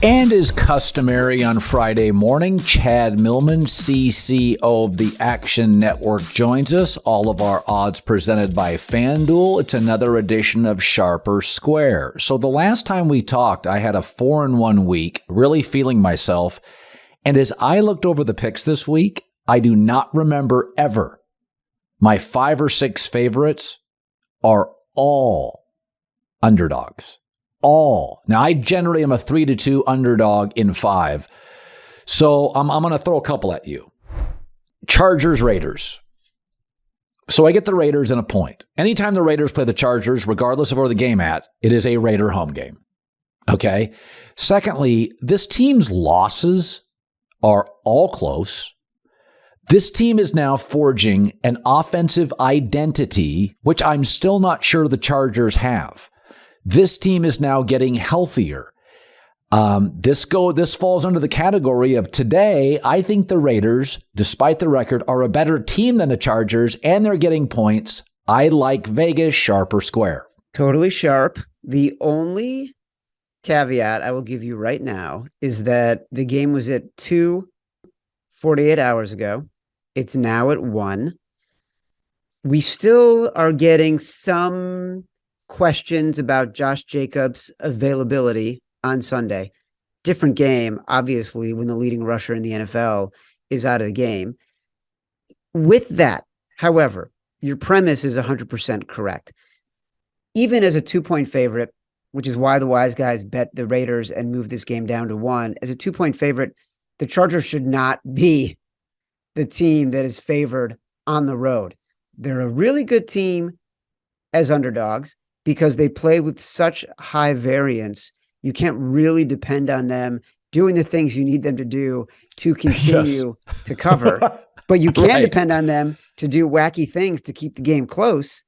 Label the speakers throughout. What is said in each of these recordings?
Speaker 1: And as customary on Friday morning, Chad Millman, CCO of the Action Network, joins us. All of our odds presented by FanDuel. It's another edition of Sharper Square. So the last time we talked, I had a 4-1 week, really feeling myself. And as I looked over the picks this week, I do not remember ever. My 5 or 6 favorites are all underdogs. All. Now, I generally am a 3-2 underdog in 5. So I'm going to throw a couple at you. Chargers, Raiders. So I get the Raiders in a point. Anytime the Raiders play the Chargers, regardless of where the game at, it is a Raider home game. Okay. Secondly, this team's losses are all close. This team is now forging an offensive identity, which I'm still not sure the Chargers have. This team is now getting healthier. This falls under the category of today. I think the Raiders, despite the record, are a better team than the Chargers, and they're getting points. I like Vegas, sharper square.
Speaker 2: Totally sharp. The only caveat I will give you right now is that the game was at 2 48 hours ago. It's now at 1. We still are getting some questions about Josh Jacobs' availability on Sunday. Different game, obviously, when the leading rusher in the NFL is out of the game. With that, however, your premise is 100% correct. Even as a 2-point favorite, which is why the wise guys bet the Raiders and moved this game down to 1, as a 2-point favorite, the Chargers should not be the team that is favored on the road. They're a really good team as underdogs, because they play with such high variance. You can't really depend on them doing the things you need them to do to continue to cover. But you can depend on them to do wacky things to keep the game close.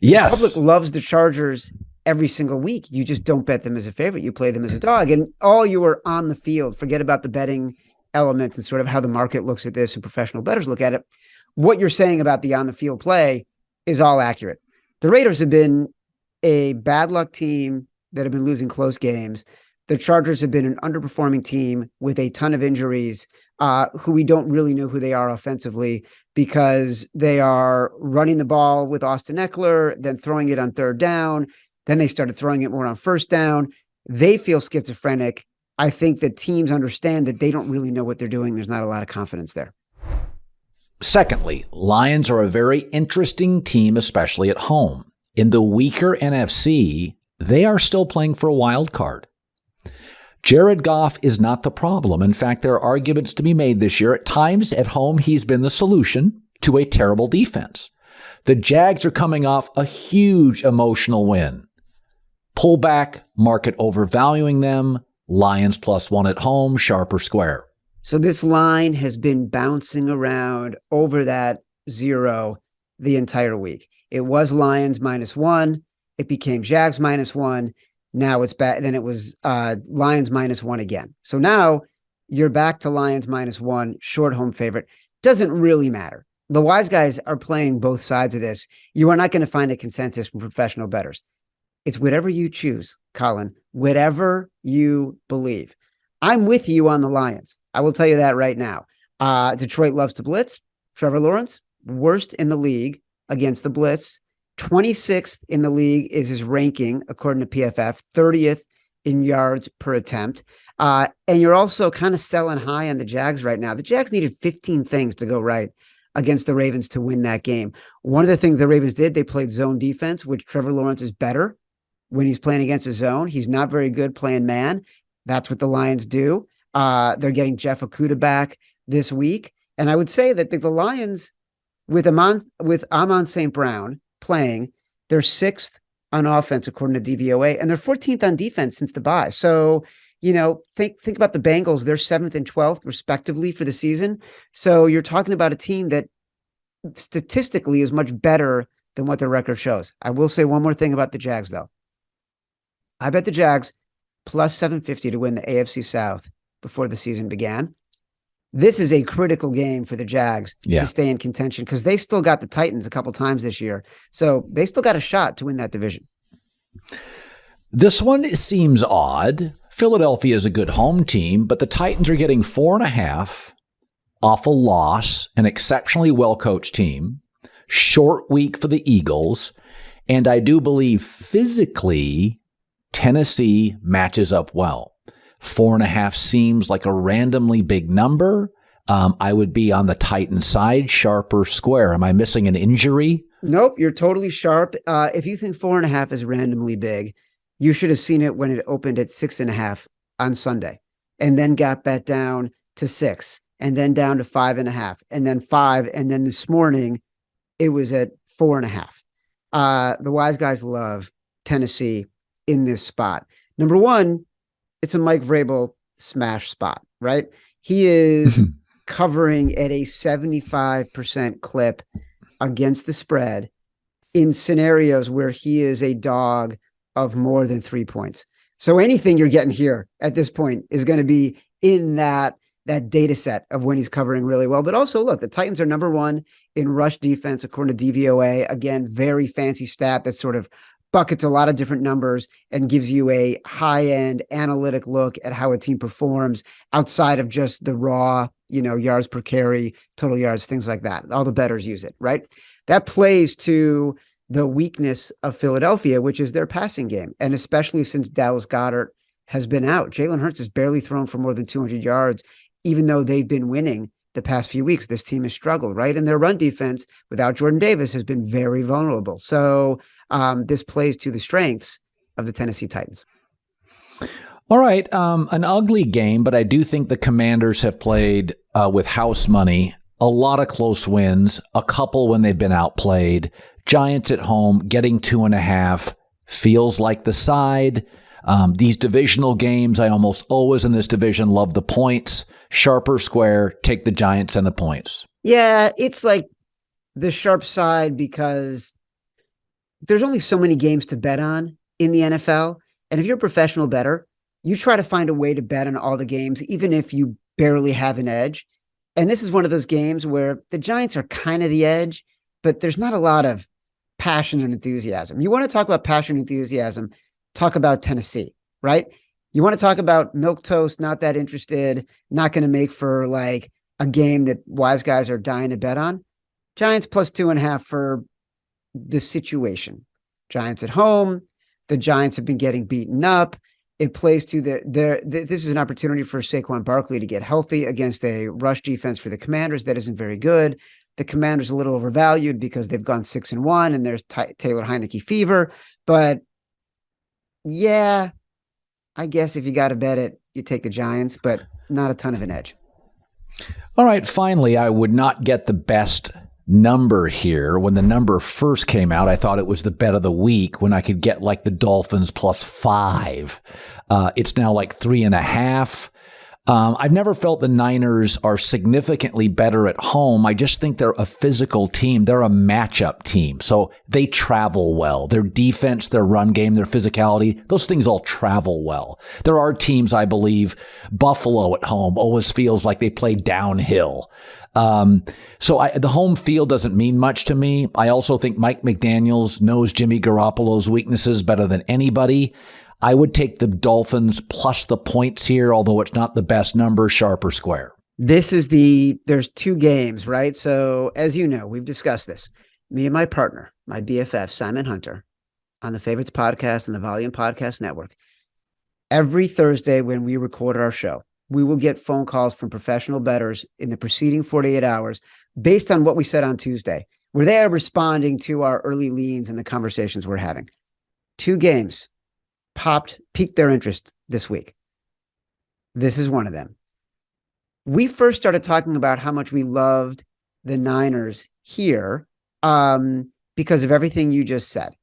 Speaker 1: Yes.
Speaker 2: The public loves the Chargers every single week. You just don't bet them as a favorite. You play them as a dog. And all you are on the field, forget about the betting elements and sort of how the market looks at this and professional bettors look at it. What you're saying about the on-the-field play is all accurate. The Raiders have been a bad luck team that have been losing close games. The Chargers have been an underperforming team with a ton of injuries, who we don't really know who they are offensively, because they are running the ball with Austin Eckler, then throwing it on 3rd down. Then they started throwing it more on 1st down. They feel schizophrenic. I think that teams understand that they don't really know what they're doing. There's not a lot of confidence there.
Speaker 1: Secondly, Lions are a very interesting team, especially at home. In the weaker NFC, they are still playing for a wild card. Jared Goff is not the problem. In fact, there are arguments to be made this year. At times at home, he's been the solution to a terrible defense. The Jags are coming off a huge emotional win. Pullback, market overvaluing them. Lions +1 at home, sharper square.
Speaker 2: So this line has been bouncing around over that 0 the entire week. It was Lions -1. It became Jags -1. Now it's back. Then it was Lions -1 again. So now you're back to Lions -1, short home favorite. Doesn't really matter. The wise guys are playing both sides of this. You are not going to find a consensus from professional bettors. It's whatever you choose, Colin, whatever you believe. I'm with you on the Lions. I will tell you that right now. Detroit loves to blitz. Trevor Lawrence, worst in the league against the blitz. 26th in the league is his ranking, according to PFF, 30th in yards per attempt. And you're also kind of selling high on the Jags right now. The Jags needed 15 things to go right against the Ravens to win that game. One of the things the Ravens did, they played zone defense, which Trevor Lawrence is better when he's playing against a zone. He's not very good playing man. That's what the Lions do. They're getting Jeff Okudah back this week. And I would say that the Lions, with Amon St. Brown playing, they're 6th on offense, according to DVOA, and they're 14th on defense since the bye. So, you know, think about the Bengals. They're 7th and 12th, respectively, for the season. So you're talking about a team that statistically is much better than what their record shows. I will say one more thing about the Jags, though. I bet the Jags plus 750 to win the AFC South before the season began. This is a critical game for the Jags to stay in contention, because they still got the Titans a couple times this year. So they still got a shot to win that division.
Speaker 1: This one seems odd. Philadelphia is a good home team, but the Titans are getting 4.5 off a loss, an exceptionally well-coached team, short week for the Eagles, and I do believe physically Tennessee matches up well. 4.5 seems like a randomly big number. I would be on the Titans side, sharp or square. Am I missing an injury?
Speaker 2: Nope, you're totally sharp. If you think 4.5 is randomly big, you should have seen it when it opened at 6.5 on Sunday, and then got bet down to 6, and then down to 5.5, and then 5, and then this morning it was at 4.5. The wise guys love Tennessee in this spot. Number one, it's a Mike Vrabel smash spot, right? He is covering at a 75% clip against the spread in scenarios where he is a dog of more than 3 points. So anything you're getting here at this point is going to be in that data set of when he's covering really well. But also, look, the Titans are number one in rush defense, according to DVOA. Again, very fancy stat that sort of buckets a lot of different numbers and gives you a high-end analytic look at how a team performs outside of just the raw, yards per carry, total yards, things like that. All the bettors use it, right? That plays to the weakness of Philadelphia, which is their passing game. And especially since Dallas Goedert has been out, Jalen Hurts has barely thrown for more than 200 yards, even though they've been winning the past few weeks. This team has struggled, right? And their run defense without Jordan Davis has been very vulnerable. So this plays to the strengths of the Tennessee Titans.
Speaker 1: All right. An ugly game, but I do think the Commanders have played with house money. A lot of close wins, a couple when they've been outplayed. Giants at home, getting 2.5 feels like the side. These divisional games, I almost always in this division love the points. Sharp or square, take the Giants and the points.
Speaker 2: Yeah, it's like the sharp side because there's only so many games to bet on in the NFL. And if you're a professional bettor, you try to find a way to bet on all the games, even if you barely have an edge. And this is one of those games where the Giants are kind of the edge, but there's not a lot of passion and enthusiasm. You want to talk about passion and enthusiasm, talk about Tennessee, right? You want to talk about milquetoast, not that interested, not going to make for like a game that wise guys are dying to bet on. Giants plus 2.5 for the situation. Giants at home. The Giants have been getting beaten up. It plays to this is an opportunity for Saquon Barkley to get healthy against a rush defense for the Commanders that isn't very good. The Commanders are a little overvalued because they've gone 6-1 and there's Taylor Heineke fever. But yeah, I guess if you got to bet it, you take the Giants, but not a ton of an edge.
Speaker 1: All right. Finally, I would not get the best number here. When the number first came out, I thought it was the bet of the week when I could get like the Dolphins plus 5. It's now like 3.5. I've never felt the Niners are significantly better at home. I just think they're a physical team. They're a matchup team. So they travel well. Their defense, their run game, their physicality, those things all travel well. There are teams, I believe, Buffalo at home always feels like they play downhill. So the home field doesn't mean much to me. I also think Mike McDaniels knows Jimmy Garoppolo's weaknesses better than anybody. I would take the Dolphins plus the points here, although it's not the best number, sharp or square.
Speaker 2: There's two games, right? So as you know, we've discussed this. Me and my partner, my BFF, Simon Hunter, on the Favorites Podcast and the Volume Podcast Network. Every Thursday when we record our show, we will get phone calls from professional bettors in the preceding 48 hours based on what we said on Tuesday, where they are responding to our early leans and the conversations we're having. Two games piqued their interest this week. This is one of them. We first started talking about how much we loved the Niners here because of everything you just said.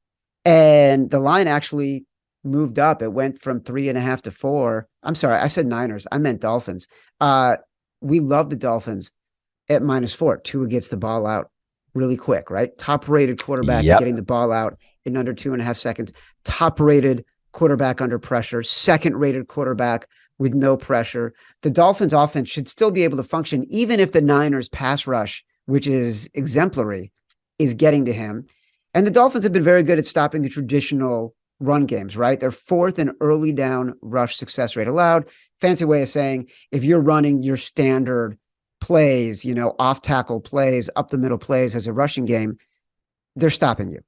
Speaker 2: And the line actually moved up. It went from 3.5 to 4. I'm sorry, I said Niners. I meant Dolphins. We love the Dolphins at -4. Tua gets the ball out really quick, right? Top-rated quarterback getting the ball out in under 2.5 seconds. Top-rated quarterback under pressure, second-rated quarterback with no pressure. The Dolphins offense should still be able to function, even if the Niners pass rush, which is exemplary, is getting to him. And the Dolphins have been very good at stopping the traditional run games, right? They're fourth in early down rush success rate allowed. Fancy way of saying if you're running your standard plays, off tackle plays, up the middle plays as a rushing game, they're stopping you.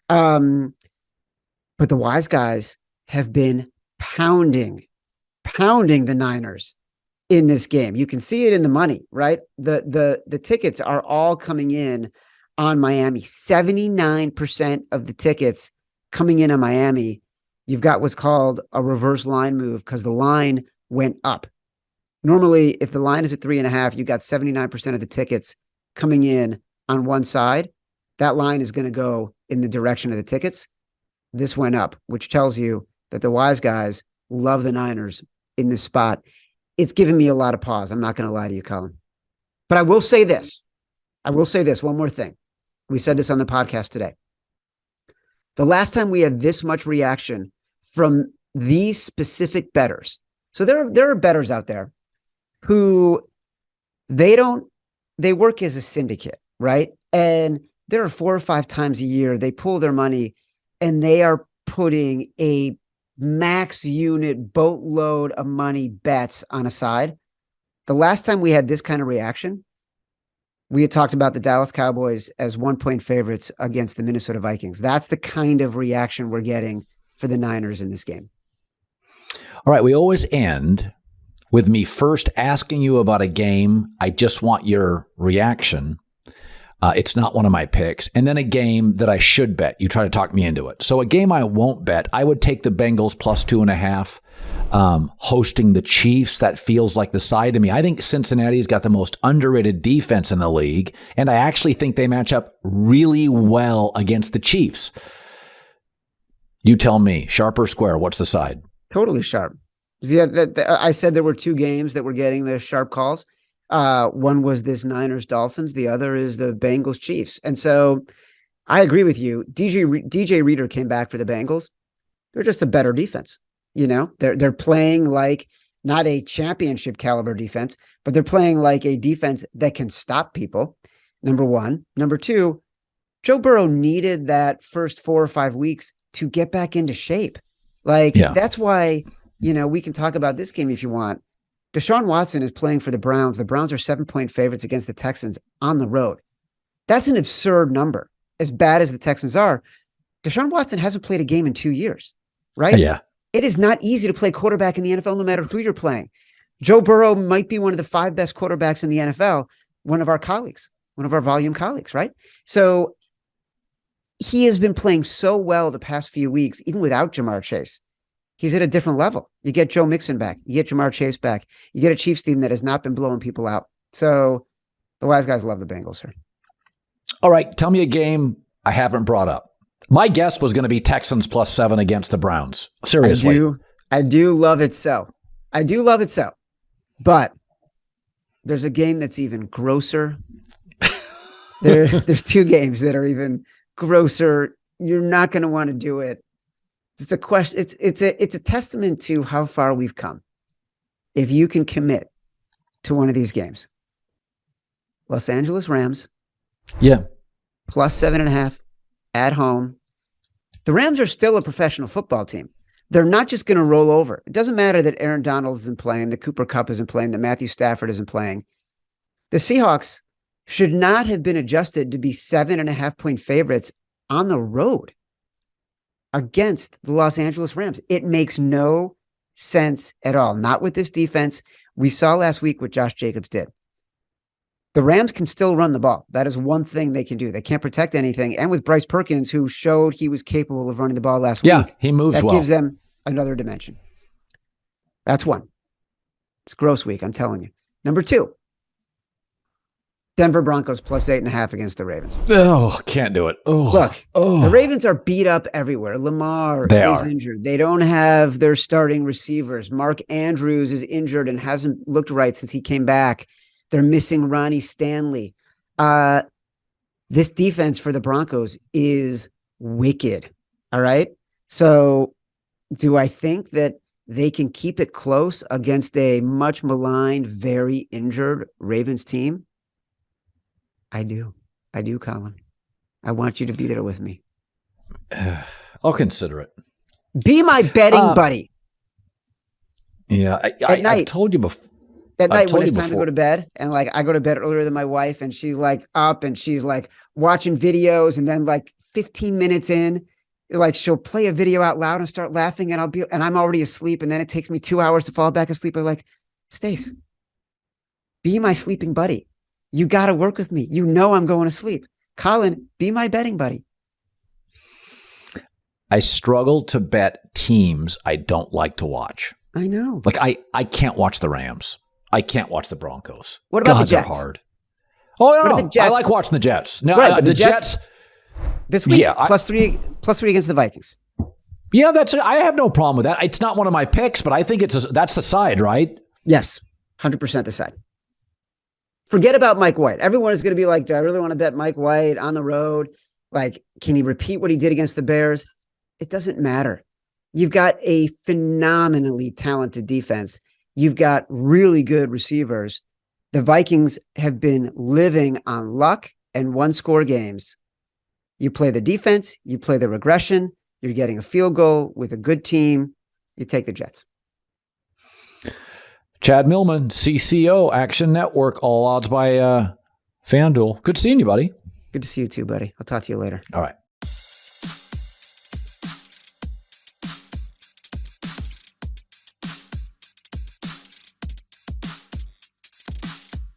Speaker 2: But the wise guys have been pounding the Niners in this game. You can see it in the money, right? The tickets are all coming in on Miami. 79% of the tickets coming in on Miami. You've got what's called a reverse line move because the line went up. Normally, if the line is at 3.5, you got 79% of the tickets coming in on one side. That line is going to go in the direction of the tickets. This went up, which tells you that the wise guys love the Niners in this spot. It's given me a lot of pause. I'm not going to lie to you, Colin. But I will say this. One more thing. We said this on the podcast today. The last time we had this much reaction from these specific bettors. So there are bettors out there who they work as a syndicate, right? And there are 4 or 5 times a year they pull their money and they are putting a max unit boatload of money bets on a side. The last time we had this kind of reaction, we had talked about the Dallas Cowboys as 1-point favorites against the Minnesota Vikings. That's the kind of reaction we're getting for the Niners in this game.
Speaker 1: All right, we always end with me first asking you about a game. I just want your reaction. It's not one of my picks. And then a game that I should bet. You try to talk me into it. So a game I won't bet, I would take the Bengals plus 2.5. Hosting the Chiefs, that feels like the side to me. I think Cincinnati's got the most underrated defense in the league, and I actually think they match up really well against the Chiefs. You tell me, sharp or square, what's the side?
Speaker 2: Totally sharp. Yeah, I said there were 2 games that were getting the sharp calls. One was this Niners-Dolphins. The other is the Bengals-Chiefs. And so I agree with you. DJ Reader came back for the Bengals. They're just a better defense. They're playing like not a championship caliber defense, but they're playing like a defense that can stop people. Number one. Number two, Joe Burrow needed that first 4 or 5 weeks to get back into shape. That's why, we can talk about this game if you want. Deshaun Watson is playing for the Browns. The Browns are 7-point favorites against the Texans on the road. That's an absurd number. As bad as the Texans are, Deshaun Watson hasn't played a game in 2 years, right?
Speaker 1: Yeah.
Speaker 2: It is not easy to play quarterback in the NFL, no matter who you're playing. Joe Burrow might be one of the 5 best quarterbacks in the NFL, one of our volume colleagues, right? So he has been playing so well the past few weeks, even without Jamar Chase. He's at a different level. You get Joe Mixon back. You get Jamar Chase back. You get a Chiefs team that has not been blowing people out. So the wise guys love the Bengals here.
Speaker 1: All right. Tell me a game I haven't brought up. My guess was going to be Texans plus 7 against the Browns. Seriously.
Speaker 2: I do love it so. But there's a game that's even grosser. There's 2 games that are even grosser. You're not going to want to do it. It's a question. It's a testament to how far we've come. If you can commit to one of these games, Los Angeles Rams, plus 7.5 at home. The Rams are still a professional football team. They're not just going to roll over. It doesn't matter that Aaron Donald isn't playing, that Cooper Kupp isn't playing, that Matthew Stafford isn't playing. The Seahawks should not have been adjusted to be 7.5-point favorites on the road against the Los Angeles Rams. It makes no sense at all. Not with this defense. We saw last week what Josh Jacobs did. The Rams can still run the ball. That is one thing they can do. They can't protect anything. And with Bryce Perkins, who showed he was capable of running the ball last week.
Speaker 1: Yeah, he moves well.
Speaker 2: That gives them another dimension. That's one. It's gross week, I'm telling you. Number 2, Denver Broncos plus 8.5 against the Ravens.
Speaker 1: Oh, can't do it. Oh,
Speaker 2: look, the Ravens are beat up everywhere. Lamar is injured. They don't have their starting receivers. Mark Andrews is injured and hasn't looked right since he came back. They're missing Ronnie Stanley. This defense for the Broncos is wicked. All right. So do I think that they can keep it close against a much maligned, very injured Ravens team? I do, Colin. I want you to be there with me.
Speaker 1: I'll consider it.
Speaker 2: Be my betting buddy.
Speaker 1: Yeah, I've told you before.
Speaker 2: At night when it's time to go to bed, and like I go to bed earlier than my wife, and she's like up and she's like watching videos, and then like 15 minutes in, like she'll play a video out loud and start laughing, and I'm already asleep, and then it takes me 2 hours to fall back asleep. I'm like, Stace, be my sleeping buddy. You got to work with me. You know I'm going to sleep. Colin, be my betting buddy.
Speaker 1: I struggle to bet teams I don't like to watch.
Speaker 2: I know.
Speaker 1: Like I can't watch the Rams. I can't watch the Broncos.
Speaker 2: What about the
Speaker 1: Jets?
Speaker 2: They're
Speaker 1: hard. Oh no, I like watching the Jets. No,
Speaker 2: right,
Speaker 1: the Jets
Speaker 2: this week. Yeah, +3 against the Vikings.
Speaker 1: Yeah, I have no problem with that. It's not one of my picks, but I think that's the side, right?
Speaker 2: Yes, 100% the side. Forget about Mike White. Everyone is going to be like, do I really want to bet Mike White on the road? Like, can he repeat what he did against the Bears? It doesn't matter. You've got a phenomenally talented defense. You've got really good receivers. The Vikings have been living on luck and one-score games. You play the defense, you play the regression, you're getting a field goal with a good team, you take the Jets.
Speaker 1: Chad Millman, CCO, Action Network, all odds by FanDuel. Good seeing you, buddy.
Speaker 2: Good to see you too, buddy. I'll talk to you later.
Speaker 1: All right.